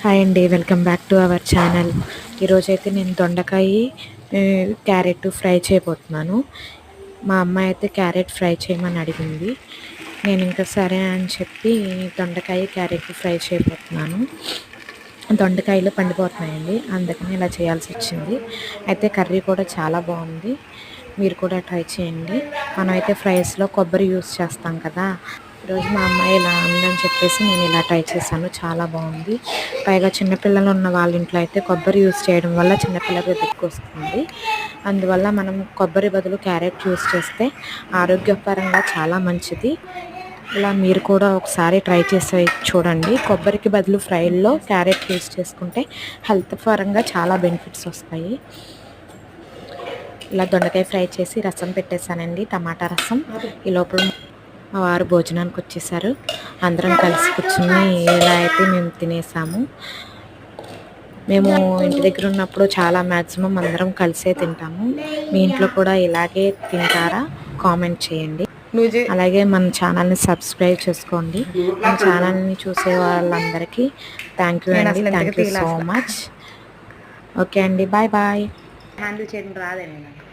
Hi అండి, welcome back to our channel. ఈరోజైతే నేను దొండకాయ క్యారెట్ ఫ్రై చేయబోతున్నాను. మా అమ్మాయి అయితే క్యారెట్ ఫ్రై చేయమని అడిగింది. నేను ఇంకా సరే అని చెప్పి దొండకాయ క్యారెట్ ఫ్రై చేయబోతున్నాను. దొండకాయలు పండిపోతున్నాయండి, అందుకని ఇలా చేయాల్సి వచ్చింది. అయితే కర్రీ కూడా చాలా బాగుంది, మీరు కూడా ట్రై చేయండి. మనమైతే ఫ్రైస్లో కొబ్బరి యూస్ చేస్తాం కదా, ఈరోజు మా అమ్మాయి ఇలా ఉందని చెప్పేసి నేను ఇలా ట్రై చేశాను. చాలా బాగుంది. పైగా చిన్నపిల్లలు ఉన్న వాళ్ళ ఇంట్లో అయితే కొబ్బరి యూస్ చేయడం వల్ల చిన్నపిల్లలకు దగ్గు వస్తుంది. అందువల్ల మనం కొబ్బరి బదులు క్యారెట్ యూస్ చేస్తే ఆరోగ్యపరంగా చాలా మంచిది. ఇలా మీరు కూడా ఒకసారి ట్రై చేసి చూడండి. కొబ్బరికి బదులు ఫ్రైల్లో క్యారెట్ యూస్ చేసుకుంటే హెల్త్ పరంగా చాలా బెనిఫిట్స్ వస్తాయి. ఇలా దొండకాయ ఫ్రై చేసి రసం పెట్టేశానండి, టమాటా రసం. ఈ లోపల మా వారు భోజనానికి వచ్చేసారు. అందరం కలిసి కూర్చుని ఇలా అయితే మేము తినేసాము. మేము ఇంటి దగ్గర ఉన్నప్పుడు చాలా మ్యాక్సిమం అందరం కలిసే తింటాము. మీ ఇంట్లో కూడా ఇలాగే తింటారా? కామెంట్ చేయండి. అలాగే మన ఛానల్ని సబ్స్క్రైబ్ చేసుకోండి. మన ఛానల్ని చూసే వాళ్ళందరికీ థ్యాంక్ యూ అండి. Thank you so much. Okay అండి, బాయ్ బాయ్. హ్యాండిల్ చేయడం రాదండి నాకు.